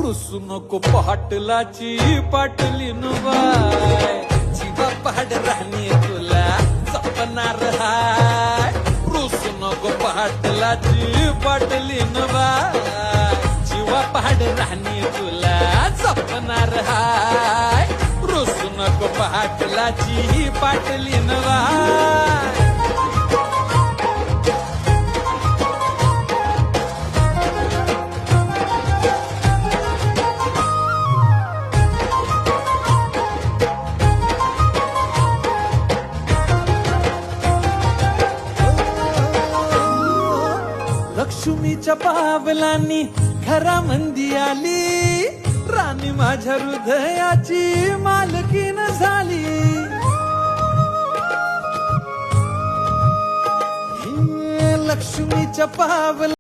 रुसू नको पाटलाची पाटलीन बाय, जीवा पाड राणी तुला जपणार हाय. रुसू नको पाटलाची पाटलीन बाय, जीवा पाड राणी तुला जपणार हाय. रुसू नको पाटलाची पाटलीन बाय. लक्ष्मीच्या पावलांनी घरामंदी आली, राणी माझ्या हृदयाची मालकीन झाली. लक्ष्मीच्या पावला